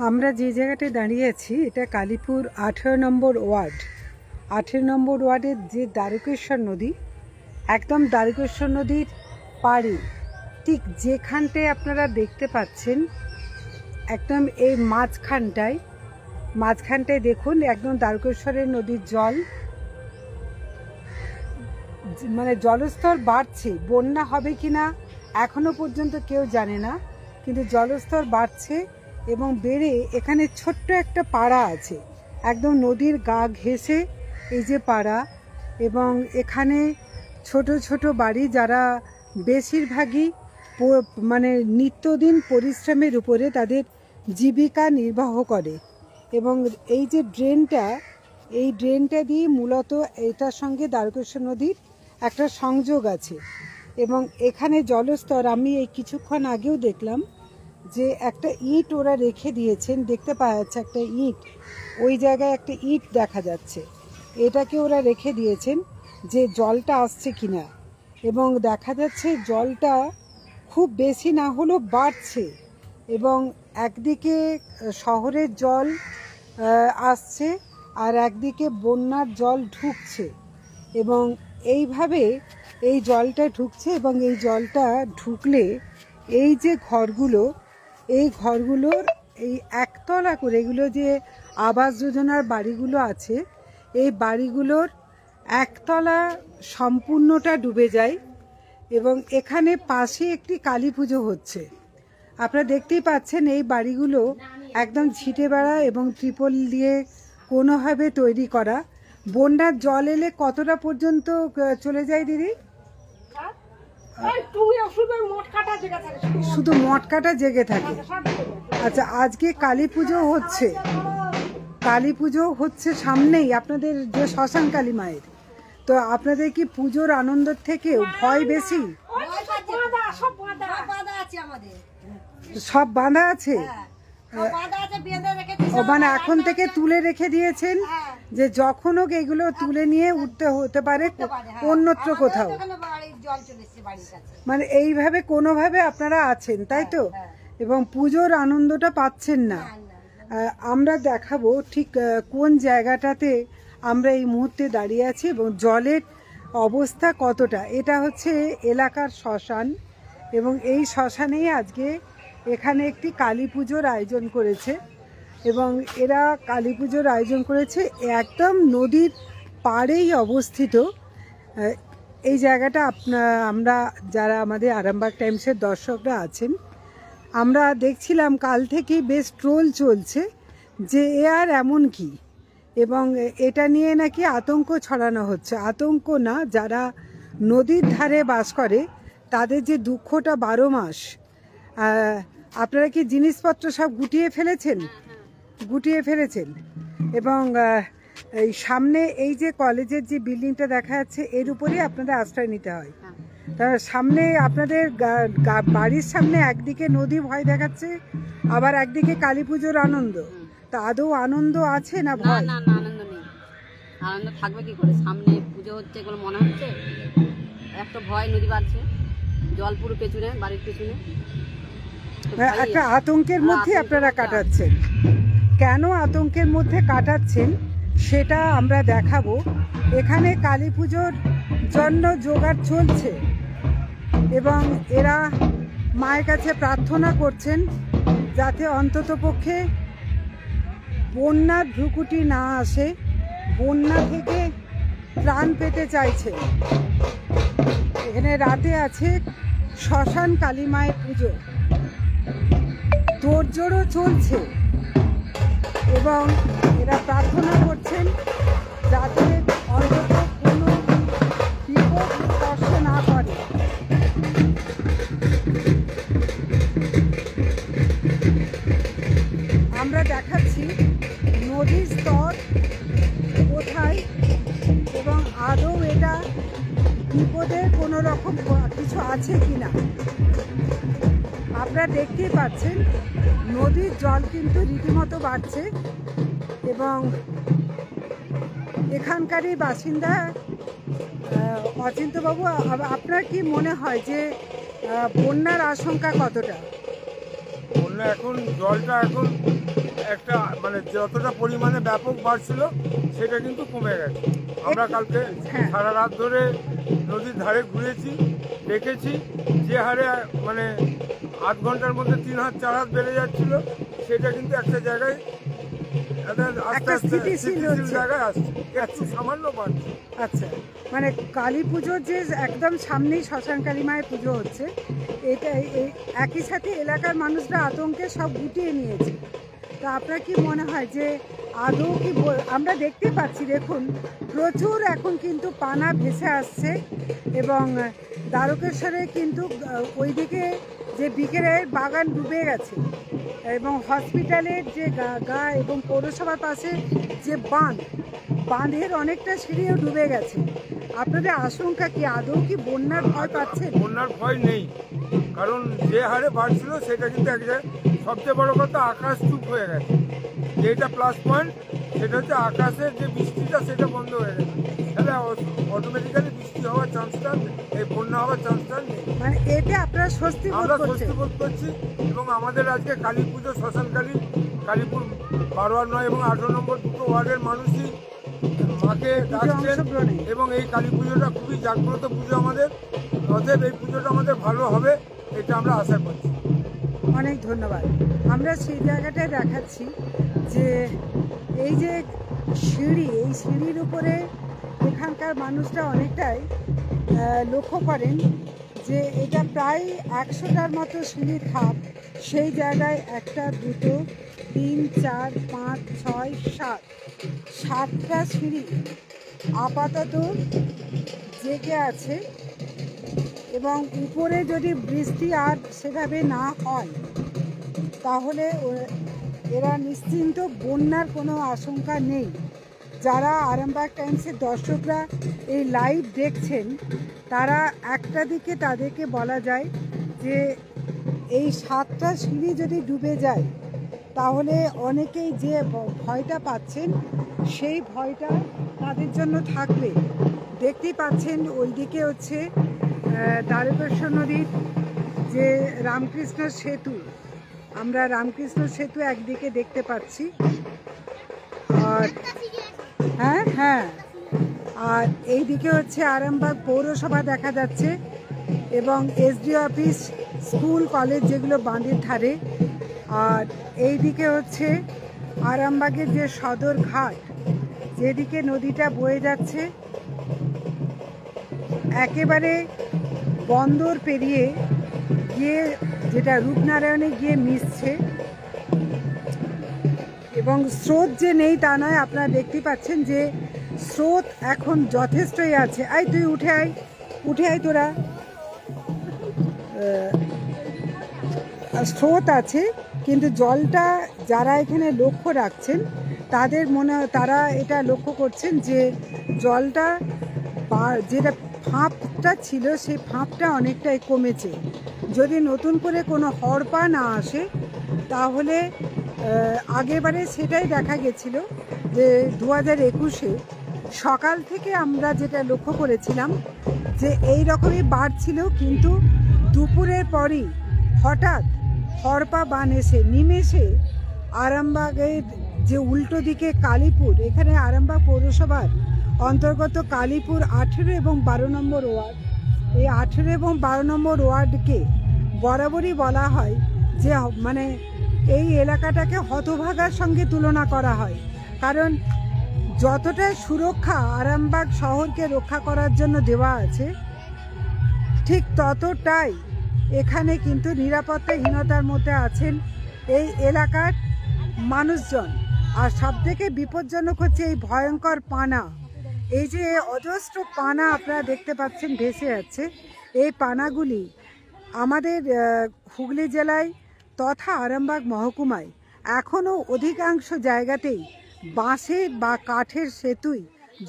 আমরা যে জায়গাটায় দাঁড়িয়ে আছি এটা কালীপুর 18 নম্বর ওয়ার্ড। 18 নম্বর ওয়ার্ডের যে দ্বারকেশ্বর নদী, একদম দ্বারকেশ্বর নদীর পাড়ে ঠিক যেখানটায় আপনারা দেখতে পাচ্ছেন, একদম এই মাঝখানটায় দেখুন একদম দ্বারকেশ্বরের নদীর জল, মানে জলস্তর বাড়ছে। বন্যা হবে কিনা এখনো পর্যন্ত কেউ জানে না, কিন্তু জলস্তর বাড়ছে এবং বেড়ে এখানে ছোট্ট একটা পাড়া আছে, একদম নদীর গা ঘেঁষে এই যে পাড়া, এবং এখানে ছোট ছোট বাড়ি, যারা বেশিরভাগই মানে নিত্যদিন পরিশ্রমের উপরে তাদের জীবিকা নির্বাহ করে। এবং এই যে ড্রেনটা দিয়ে মূলত এটার সঙ্গে দ্বারকেশ্বর নদীর একটা সংযোগ আছে। এবং এখানে জলস্তর, আমি এই কিছুক্ষণ আগেও দেখলাম যে একটা ইট ওরা রেখে দিয়েছেন, দেখতে পাওয়া যাচ্ছে একটা ইট, ওই জায়গায় একটা ইট দেখা যাচ্ছে, এটাকে ওরা রেখে দিয়েছেন যে জলটা আসছে কিনা। এবং দেখা যাচ্ছে জলটা খুব বেশি না হলেও বাড়ছে, এবং একদিকে শহরের জল আসছে আর একদিকে বন্যার জল ঢুকছে, এবং এইভাবে এই জলটা ঢুকছে। এবং এই জলটা ঢুকলে এই যে এই ঘরগুলোর এই একতলা করে, এগুলো যে আবাস যোজনার বাড়িগুলো আছে, এই বাড়িগুলোর একতলা সম্পূর্ণটা ডুবে যায়। এবং এখানে পাশে একটি কালী পুজো হচ্ছে, আপনারা দেখতেই পাচ্ছেন। এই বাড়িগুলো একদম ছিটে বেড়া এবং ত্রিপল দিয়ে কোনোভাবে তৈরি করা। বন্যার জল এলে কতটা পর্যন্ত চলে যায় দিদি? শুধু মটকাটা জেগে থাকে। আচ্ছা, আজকে কালী পুজো হচ্ছে সামনেই, আপনাদের যে শ্মশান কালী মায়ের, তো আপনাদের কি পুজোর আনন্দের থেকে ভয় বেশি? সব বাঁধা আছে, মানে এখন থেকে তুলে রেখে দিয়েছেন যে যখন হোক এগুলো তুলে নিয়ে উঠতে হতে পারে অন্যত্র কোথাও, মানে এইভাবে কোনোভাবে আপনারা আছেন, তাই তো? এবং পুজোর আনন্দটা পাচ্ছেন না। আমরা দেখাবো ঠিক কোন জায়গাটাতে আমরা এই মুহূর্তে দাঁড়িয়ে আছি এবং জলের অবস্থা কতটা। এটা হচ্ছে এলাকার শ্মশান, এবং এই শ্মশানেই আজকে এখানে একটি কালী পুজোর আয়োজন করেছে। এবং এরা কালী পুজোর আয়োজন করেছে একদম নদীর পাড়েই অবস্থিত এই জায়গাটা। আমরা যারা আমাদের আরামবাগ টাইমসের দর্শকরা আছেন, আমরা দেখছিলাম কাল থেকেই বেশ ট্রোল চলছে যে এ আর এমন কি, এবং এটা নিয়ে নাকি আতঙ্ক ছড়ানো হচ্ছে। আতঙ্ক না, যারা নদীর ধারে বাস করে তাদের যে দুঃখটা 12 মাস। আপনারা কি জিনিসপত্র সব গুটিয়ে ফেলেছেন? এবং এই সামনে এই যে কলেজের যে বিল্ডিংটা দেখা যাচ্ছে, এর উপরেই আপনাদের আশ্রয় নিতে হয়। তার সামনে আপনাদের বাড়ির সামনে একদিকে নদী ভয় দেখাচ্ছে, আবার একদিকে কালী পুজোর আনন্দ। তা আদৌ আনন্দ আছে না ভয়? না, আনন্দ নেই। আনন্দ থাকবে কি করে? সামনে পুজো হচ্ছে, এগুলো মনে হচ্ছে একটা ভয়, নদী বাড়ছে, জল পুরো পেছনে, বাড়ির পেছনে, একটা আতঙ্কের মধ্যে আপনারা কাটাচ্ছেন। কেন আতঙ্কের মধ্যে কাটাচ্ছেন সেটা আমরা দেখাবো। এখানে কালী পুজোর জন্য জোগাড় চলছে, এবং এরা মায়ের কাছে প্রার্থনা করছেন যাতে অন্ততপক্ষে বন্যার ভ্রুকুটি না আসে। বন্যা থেকে প্রাণ পেতে চাইছে। এখানে রাতে আছে শ্মশান কালী মায়ের পুজো, তোড়জোড়ও চলছে, এবং এরা প্রার্থনা করছেন যাতে অন্তত কোনো বিপদ স্পর্শ না করে। আমরা দেখাচ্ছি নদীর স্তর কোথায়, এবং আদৌ এটা বিপদের কোনো রকম কিছু আছে কিনা। আপনারা দেখতেই পাচ্ছেন নদীর জল কিন্তু রীতিমতো বাড়ছে, এবং এখানকারই বাসিন্দা অচিন্তবাবু, আপনার কি মনে হয় যে বন্যার আশঙ্কা কতটা? বন্যা এখন জলটা এখন একটা মানে যতটা পরিমাণে ব্যাপক বাড়ছিল সেটা কিন্তু কমে গেছে। আমরা কালকে সারা রাত ধরে নদীর ধারে ঘুরেছি, দেখেছি যে হারে মানে 8 ঘন্টার মধ্যে 3 হাত 4 হাত বেড়ে যাচ্ছিল, সেটা কিন্তু একটা জায়গায় আস্তে আস্তে স্থিতিশীল জায়গায় আসছে, একটু সামান্য বাড়ছে। আচ্ছা, মানে কালী পুজোর যে একদম সামনেই শ্মশান কালী মায়ের পুজো হচ্ছে, এটা একই সাথে এলাকার মানুষরা আতঙ্কে সব গুটিয়ে নিয়েছে। তো আপনার কি মনে হয় যে আদৌ কি আমরা দেখতে পাচ্ছি, দেখুন প্রচুর এখন কিন্তু পানা ভেসে আসছে এবং দ্বারকেশ্বরে কিন্তু ওইদিকে যে বিকেলের বাগান ডুবে গেছে এবং হসপিটালের যে গা এবং পৌরসভার পাশে যে বাঁধের অনেকটা সিঁড়িও ডুবে গেছে। আপনাদের আশঙ্কা কি, আদৌ কি বন্যার ভয় পাচ্ছে? বন্যার ভয় নেই, কারণ যে হারে বাড়ছিল সেটা কিন্তু এক জায়গায়, সবচেয়ে বড় কথা আকাশ চুপ হয়ে গেছে। যেটা প্লাস পয়েন্ট সেটা হচ্ছে আকাশের যে বৃষ্টিটা সেটা বন্ধ হয়ে গেছে, তাহলে অটোমেটিক্যালি বৃষ্টি হওয়ার চান্সটা, এই বন্যা হওয়ার চান্সটা নেই। মানে এতে আপনারা স্বস্তি বোধ করছি। এবং আমাদের আজকে কালী পুজো, শ্মশান কালী, কালীপুর 12 9 এবং 18 নম্বর দুটো ওয়ার্ডের মানুষই মাকে ডাকছেন এবং এই কালী পুজোটা খুবই জাগ্রত পুজো আমাদের। অতএব এই পুজোটা আমাদের ভালো হবে, এটা আমরা আশা করছি। অনেক ধন্যবাদ। আমরা সেই জায়গাটায় দেখাচ্ছি যে এই যে সিঁড়ি, এই সিঁড়ির উপরে এখানকার মানুষরা অনেকটাই লক্ষ্য করেন যে এটা প্রায় 100টার মতো সিঁড়ির ধাপ। সেই জায়গায় 1টা 2টো 3 4 5 6 7টা সিঁড়ি আপাতত জেগে আছে এবং উপরে যদি বৃষ্টি আর সেভাবে না হয় তাহলে এরা নিশ্চিন্ত, বন্যার কোনো আশঙ্কা নেই। যারা আরামবাগ টাইমসের দর্শকরা এই লাইভ দেখছেন, তারা একটা দিকে তাদেরকে বলা যায় যে এই 7টা সিঁড়ি যদি ডুবে যায় তাহলে অনেকেই যে ভয়টা পাচ্ছেন সেই ভয়টা তাদের জন্য থাকবে। দেখতেই পাচ্ছেন ওইদিকে হচ্ছে দ্বারকেশ্বর নদীর যে রামকৃষ্ণ সেতু, আমরা রামকৃষ্ণ সেতু একদিকে দেখতে পাচ্ছি, আর হ্যাঁ আর এইদিকে হচ্ছে আরামবাগ পৌরসভা দেখা যাচ্ছে এবং এসডিও অফিস, স্কুল, কলেজ যেগুলো বাঁধের ধারে। আর এইদিকে হচ্ছে আরামবাগের যে সদর ঘাট, যেদিকে নদীটা বয়ে যাচ্ছে একেবারে বন্দর পেরিয়ে গিয়ে, যেটা রূপনারায়ণে গিয়ে মিশছে। এবং স্রোত যে নেই তা নয়, আপনারা দেখতে পাচ্ছেন যে স্রোত এখন যথেষ্টই আছে। তুই উঠে আয় তোরা। স্রোত আছে, কিন্তু জলটা যারা এখানে লক্ষ্য রাখছেন তারা এটা লক্ষ্য করছেন যে জলটা যেটা ফাঁপটা ছিল সেই ফাঁপটা অনেকটাই কমেছে। যদি নতুন করে কোনো হড়পা না আসে তাহলে আগেরবারে সেটাই দেখা গেছিল যে 2021-এ সকাল থেকে আমরা যেটা লক্ষ্য করেছিলাম যে এই রকমই বাড়ছিল, কিন্তু দুপুরের পরই হঠাৎ হড়পা বান এসে নিমেষে আরামবাগের যে উল্টো দিকে কালীপুর, এখানে আরামবাগ পৌরসভার অন্তর্গত কালীপুর 18 এবং 12 নম্বর ওয়ার্ড, এই 18 এবং 12 নম্বর ওয়ার্ডকে বরাবরই বলা হয় যে মানে এই এলাকাটাকে হতভাগার সঙ্গে তুলনা করা হয়, কারণ যতটা সুরক্ষা আরামবাগ শহরকে রক্ষা করার জন্য দেওয়া আছে ঠিক ততটাই এখানে কিন্তু নিরাপত্তাহীনতার মধ্যে আছেন এই এলাকার মানুষজন। আর সবথেকে বিপজ্জনক হচ্ছে এই ভয়ঙ্কর পানা, এই যে অজস্র পানা আপনারা দেখতে পাচ্ছেন ভেসে যাচ্ছে। এই পানাগুলি আমাদের হুগলি জেলায় তথা আরামবাগ মহকুমায় এখনও অধিকাংশ জায়গাতেই বাঁশের বা কাঠের সেতুই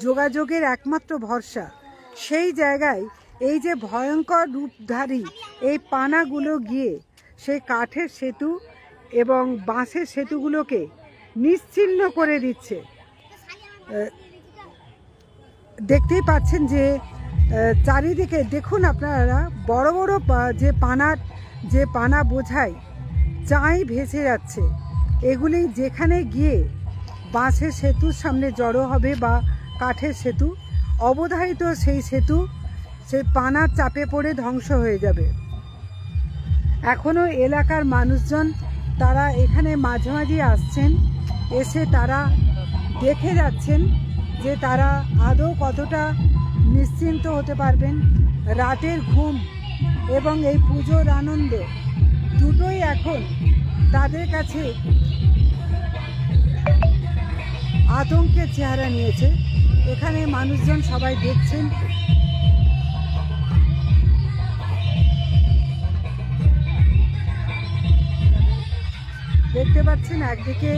যোগাযোগের একমাত্র ভরসা। সেই জায়গায় এই যে ভয়ঙ্কর রূপধারী এই পানাগুলো গিয়ে সেই কাঠের সেতু এবং বাঁশের সেতুগুলোকে নিশ্চিহ্ন করে দিচ্ছে। দেখতেই পাচ্ছেন যে চারিদিকে দেখুন আপনারা, বড় বড় যে পানা বোঝাই চাই ভেসে যাচ্ছে। এগুলি যেখানে গিয়ে বাঁশের সেতুর সামনে জড়ো হবে বা কাঠের সেতু, অবধারিত সেই সেতু সেই পানার চাপে পড়ে ধ্বংস হয়ে যাবে। এখনও এলাকার মানুষজন তারা এখানে মাঝে মাঝে আসছেন, এসে তারা দেখে যাচ্ছেন যে তারা আদৌ কতটা নিশ্চিন্ত হতে পারবেন। রাতের ঘুম এবং এই পুজোর আনন্দ দুটোই এখন তাদের কাছে আতঙ্কের চেহারা নিয়েছে। এখানে মানুষজন সবাই দেখছেন। দেখতে পাচ্ছেন একদিকে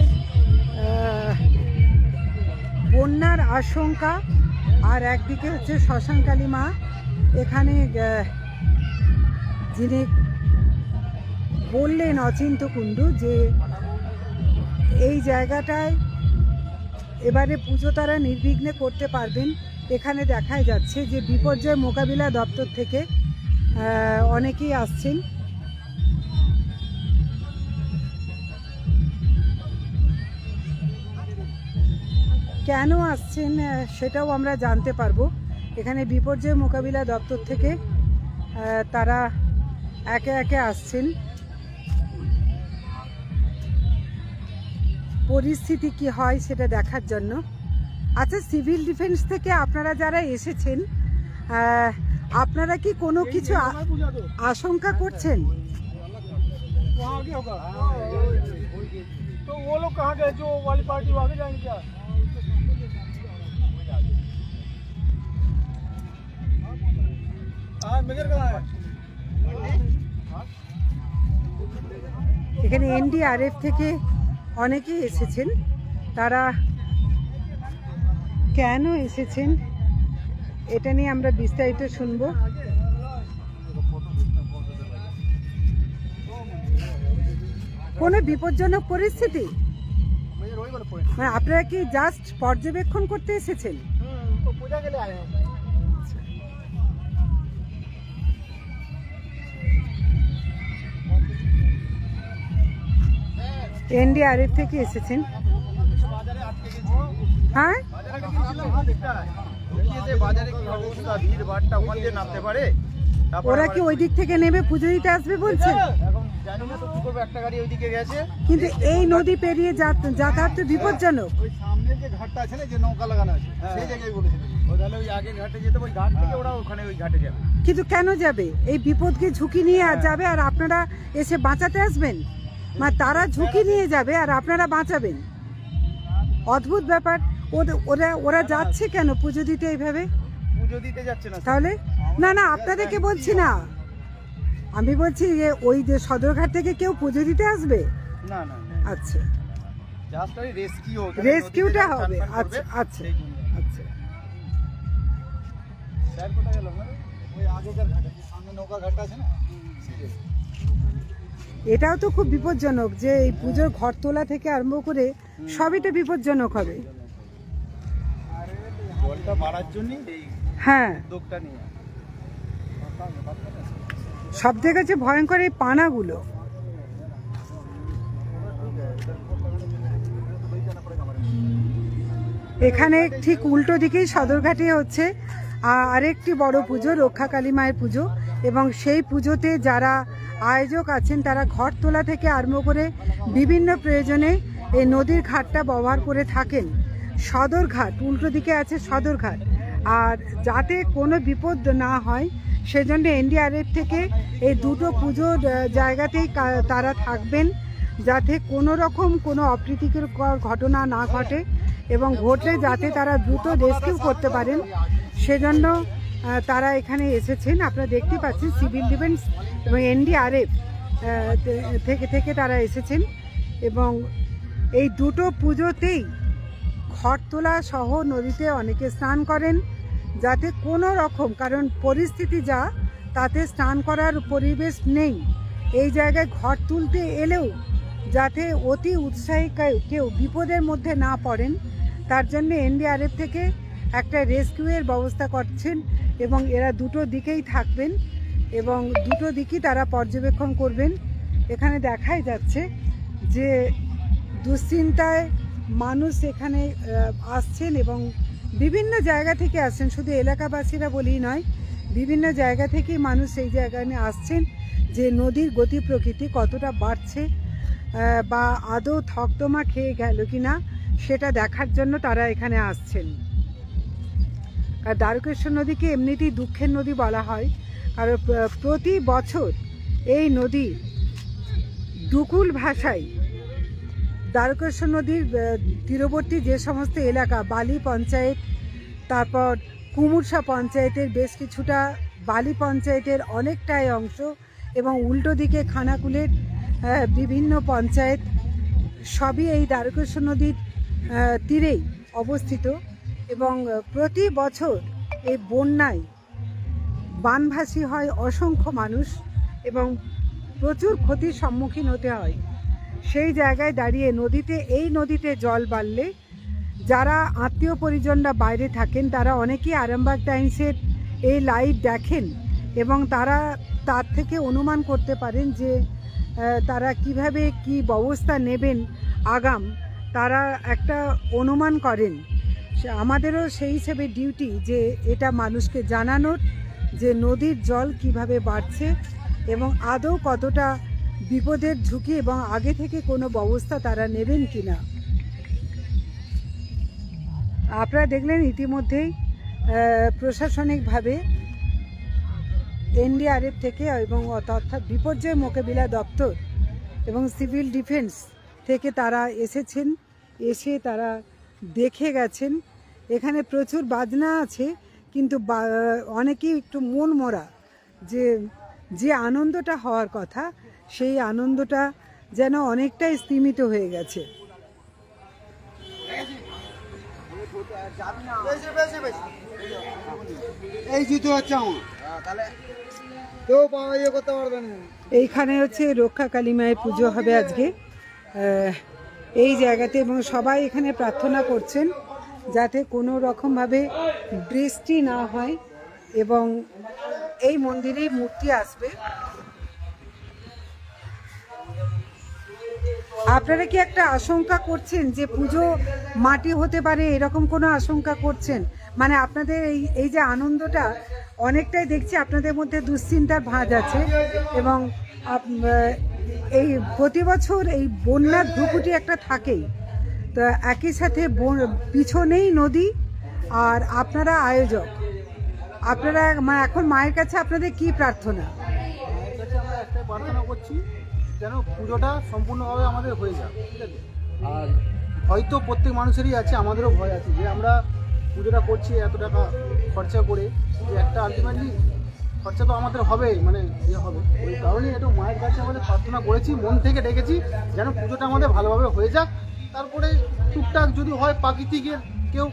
বন্যার আশঙ্কা আর একদিকে হচ্ছে শ্মশানকালী মা। এখানে যিনি বললেন অচিন্ত কুণ্ডু যে এই জায়গাটায় এবারে পুজো তারা নির্বিঘ্নে করতে পারবেন। এখানে দেখাই যাচ্ছে যে বিপর্যয় মোকাবিলা দপ্তর থেকে অনেকেই আসছেন। কেন আসছেন সেটাও আমরা জানতে পারবো। এখানে বিপর্যয় মোকাবিলা দপ্তর থেকে তারা একে একে আসছেন পরিস্থিতি কি হয় সেটা দেখার জন্য। আচ্ছা, সিভিল ডিফেন্স থেকে আপনারা যারা এসেছেন আপনারা কি কোনো কিছু আশঙ্কা করছেন? এখানে এনডিআরএফ থেকে অনেকেই এসেছেন। তারা কেন এসেছেন এটা নিয়ে আমরা বিস্তারিত শুনব। কোনো বিপজ্জনক পরিস্থিতি মানে আপনারা কি জাস্ট পর্যবেক্ষণ করতে এসেছেন? এনডিআরএফ থেকে এসেছেন। হ্যাঁ, ওরা কি ওই দিক থেকে নেমে পুজো দিতে আসবে বলছে? কিন্তু এই নদী পেরিয়ে যাতায়াত তো বিপজ্জনক। কিন্তু কেন যাবে? এই বিপদকে ঝুঁকি নিয়ে যাবে আর আপনারা এসে বাঁচাতে আসবেন? মানে তারা ঝুঁকি নিয়ে যাবে আর আপনারা বাঁচাবেন? অদ্ভুত ব্যাপার। ওরা যাচ্ছে কেন পুজো দিতে এইভাবে? পুজো দিতে যাচ্ছে না তাহলে? না না, আপনাদেরকে বলছি না, আমি বলছি যে ওই যে সদরঘাট থেকে কেউ পুজো দিতে আসবে? না না। আচ্ছা, জাস্ট ওই রেস্কিউটা হবে। আচ্ছা আচ্ছা আচ্ছা। স্যার কোথায় গেল? ওই আগেকার ঘাটে, সামনে নৌকা ঘাট আছে না। এটাও তো খুব বিপজ্জনক যে এই পুজোর ঘর তোলা থেকে আরম্ভ করে সবই তো বিপজ্জনক হবে। জলটা বাড়ার জন্য এই হ্যাঁ, উদ্যোগটা নিয়ে সব থেকে যে ভয়ঙ্কর এই পানাগুলো। এখানে ঠিক উল্টো দিকেই সদরঘাটে হচ্ছে আরেকটি বড় পুজো, রক্ষাকালী মায়ের পুজো, এবং সেই পুজোতে যারা আয়োজক আছেন তারা ঘর তোলা থেকে আরম্ভ করে বিভিন্ন প্রয়োজনে এই নদীর ঘাটটা ব্যবহার করে থাকেন। সদরঘাট উল্টো দিকে আছে সদরঘাট, আর যাতে কোনো বিপদ না হয় সেজন্য এনডিআরএফ থেকে এই দুটো পুজোর জায়গাতেই তারা থাকবেন, যাতে কোনো রকম কোনো অপ্রীতিকর ঘটনা না ঘটে এবং ঘটলে যাতে তারা দ্রুত রেস্কিউ করতে পারেন সেজন্য তারা এখানে এসেছেন। আপনারা দেখতে পাচ্ছেন সিভিল ডিফেন্স এবং এনডিআরএফ থেকে তারা এসেছেন এবং এই দুটো পুজোতেই ঘরতলা সহ নদীতে অনেকে স্নান করেন যাতে কোনো রকম, কারণ পরিস্থিতি যা তাতে স্নান করার পরিবেশ নেই। এই জায়গায় ঘর তুলতে এলেও যাতে অতি উৎসাহী কেউ বিপদের মধ্যে না পড়েন তার জন্য এনডিআরএফ থেকে একটা রেস্কিউয়ের ব্যবস্থা করছেন এবং এরা দুটো দিকেই থাকবেন এবং দুটো দিকই তারা পর্যবেক্ষণ করবেন। এখানে দেখাই যাচ্ছে যে দুশ্চিন্তায় মানুষ এখানে আসছেন এবং বিভিন্ন জায়গা থেকে আসছেন, শুধু এলাকাবাসীরা বলেই নয়, বিভিন্ন জায়গা থেকেই মানুষ এই জায়গায় আসছেন যে নদীর গতি প্রকৃতি কতটা বাড়ছে বা আদৌ থকতমা খেয়ে গেল কিনা সেটা দেখার জন্য তারা এখানে আসছেন। আর দ্বারকেশ্বর নদীকে এমনিতেই দুঃখের নদী বলা হয়, কারণ প্রতি বছর এই নদী দুকুল ভাষায় দ্বারকেশ্বর নদীর তীরবর্তী যে সমস্ত এলাকা, বালি পঞ্চায়েত, তারপর কুমুরসা পঞ্চায়েতের বেশ কিছুটা, বালি পঞ্চায়েতের অনেকটাই অংশ এবং উল্টো দিকে খানাকুলের বিভিন্ন পঞ্চায়েত, সবই এই দ্বারকেশ্বর নদীর তীরেই অবস্থিত। এবং প্রতি বছর এই বন্যায় বানভাসী হয় অসংখ্য মানুষ এবং প্রচুর ক্ষতির সম্মুখীন হতে হয়। সেই জায়গায় দাঁড়িয়ে এই নদীতে জল বাড়লে যারা আত্মীয় পরিজনরা বাইরে থাকেন তারা অনেকেই আরামবাগ টাইমসের এই লাইভ দেখেন এবং তারা তার থেকে অনুমান করতে পারেন যে তারা কিভাবে কি ব্যবস্থা নেবেন আগাম, তারা একটা অনুমান করেন। আমাদেরও সেই হিসেবে ডিউটি যে এটা মানুষকে জানানোর যে নদীর জল কিভাবে বাড়ছে এবং আদৌ কতটা বিপদের ঝুঁকি এবং আগে থেকে কোনো ব্যবস্থা তারা নেবেন কিনা। আপনারা দেখলেন ইতিমধ্যেই প্রশাসনিকভাবে এনডিআরএফ থেকে এবং অর্থাৎ বিপর্যয় মোকাবিলা দপ্তর এবং সিভিল ডিফেন্স থেকে তারা এসেছেন, এসে তারা দেখে গেছেন। এখানে প্রচুর বাজনা আছে, কিন্তু অনেকেই একটু মন মরা যে আনন্দটা হওয়ার কথা সেই আনন্দটা যেন অনেকটাই স্তিমিত হয়ে গেছে। এই জুতো হচ্ছে আমার, কেউ ইয়ে করতে পারবে না। এইখানে হচ্ছে রক্ষা কালী মায়ের পুজো হবে আজকে এই জায়গাতে, এবং সবাই এখানে প্রার্থনা করছেন যাতে কোনো রকমভাবে বৃষ্টি না হয় এবং এই মন্দিরেই মূর্তি আসবে। আপনারা কি একটা আশঙ্কা করছেন যে পুজো মাটি হতে পারে, এরকম কোনো আশঙ্কা করছেন? মানে আপনাদের এই যে আনন্দটা অনেকটাই দেখছি আপনাদের মধ্যে দুশ্চিন্তার ভাঁজ আছে এবং এই প্রতি বছর এই বন্যার ধুকুটি একটা থাকেই, তো একই সাথে পিছনেই নদী আর আপনারা আয়োজক, আপনারা এখন মায়ের কাছে আপনাদের কি প্রার্থনা? মায়ের কাছে আমরা একটাই প্রার্থনা করছি যেন পুজোটা সম্পূর্ণভাবে আমাদের হয়ে যায়, ঠিক আছে? আর হয়তো প্রত্যেক মানুষেরই আছে, আমাদেরও ভয় আছে যে আমরা পুজোটা করছি এত টাকা খরচা করে, যে একটা আলটিমেটলি খরচা তো আমাদের হবে, মানে ইয়ে হবে। ওই কারণেই একটু মায়ের কাছে আমাদের প্রার্থনা করেছি, মন থেকে ডেকেছি যেন পুজোটা আমাদের ভালোভাবে হয়ে যাক। তারপরে টুকটাক যদি হয়, প্রাকৃতিকের কেউ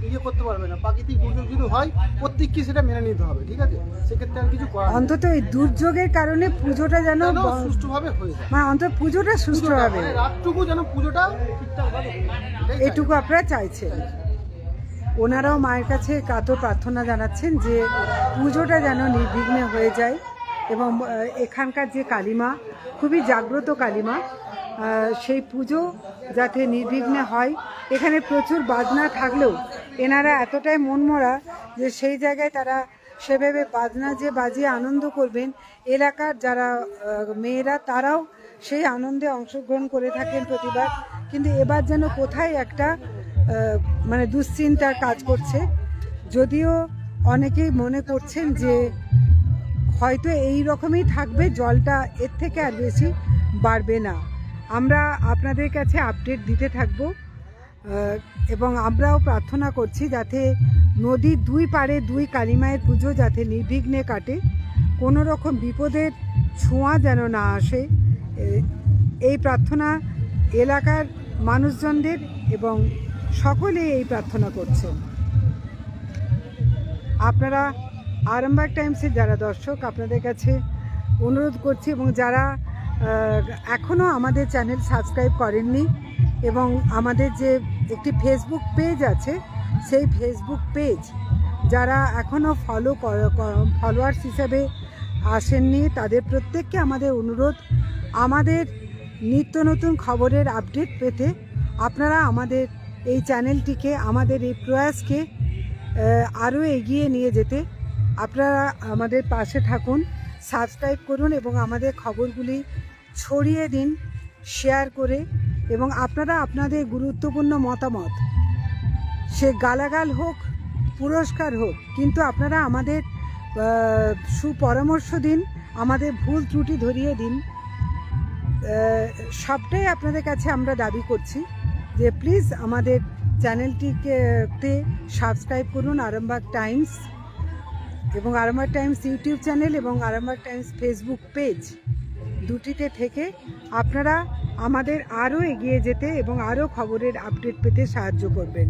ইয়ে করতে পারবে না, প্রাকৃতিক দুর্যোগ যদি হয় প্রত্যেককে সেটা মেনে নিতে হবে, ঠিক আছে? সেক্ষেত্রে আর কিছু করার অন্তত এই দুর্যোগের কারণে পুজোটা যেন সুষ্ঠুভাবে হয়ে যায়, মানে অন্তত পুজোটা সুষ্ঠু হবে, রাতটুকু যেন পুজোটা ঠিকঠাকভাবে এটুকু আপনারা চাইছেন। ওনারাও মায়ের কাছে কাতর প্রার্থনা জানাচ্ছেন যে পুজোটা যেন নির্বিঘ্নে হয়ে যায় এবং এখানকার যে কালীমা খুবই জাগ্রত কালীমা, সেই পুজো যাতে নির্বিঘ্নে হয়। এখানে প্রচুর বাজনা থাকলেও এনারা এতটাই মনমরা যে সেই জায়গায় তারা সেভাবে বাজনা যে বাজিয়ে আনন্দ করবেন, এলাকার যারা মেয়েরা তারাও সেই আনন্দে অংশগ্রহণ করে থাকেন প্রতিবার, কিন্তু এবার যেন কোথায় একটা মানে দুশ্চিন্তার কাজ করছে। যদিও অনেকেই মনে করছেন যে হয়তো এই রকমই থাকবে, জলটা এর থেকে আর বেশি বাড়বে না। আমরা আপনাদের কাছে আপডেট দিতে থাকব এবং আমরাও প্রার্থনা করছি যাতে নদীর দুই পাড়ে দুই কালীমায়ের পুজো যাতে নির্বিঘ্নে কাটে, কোনো রকম বিপদের ছোঁয়া যেন না আসে। এই প্রার্থনা এলাকার মানুষজনদের এবং সকলে এই প্রার্থনা করছেন। আপনারা আরামবাগ টাইমসের যারা দর্শক, আপনাদের কাছে অনুরোধ করছি এবং যারা এখনও আমাদের চ্যানেল সাবস্ক্রাইব করেননি এবং আমাদের যে একটি ফেসবুক পেজ আছে সেই ফেসবুক পেজ যারা এখনও ফলোয়ার্স হিসেবে আসেননি, তাদের প্রত্যেককে আমাদের অনুরোধ, আমাদের নিত্য নতুন খবরের আপডেট পেতে আপনারা আমাদের এই চ্যানেলটিকে, আমাদের এই প্রয়াসকে আরও এগিয়ে নিয়ে যেতে আপনারা আমাদের পাশে থাকুন, সাবস্ক্রাইব করুন এবং আমাদের খবরগুলি ছড়িয়ে দিন শেয়ার করে। এবং আপনারা আপনাদের গুরুত্বপূর্ণ মতামত, সে গালাগাল হোক, পুরস্কার হোক, কিন্তু আপনারা আমাদের সুপরামর্শ দিন, আমাদের ভুল ত্রুটি ধরিয়ে দিন। সবটাই আপনাদের কাছে আমরা দাবি করছি যে প্লিজ আমাদের চ্যানেলটিকে সাবস্ক্রাইব করুন, আরামবাগ টাইমস এবং আরামবাগ টাইমস ইউটিউব চ্যানেল এবং আরামবাগ টাইমস ফেসবুক পেজ দুটিতে থেকে আপনারা আমাদের আরও এগিয়ে যেতে এবং আরও খবরের আপডেট পেতে সাহায্য করবেন।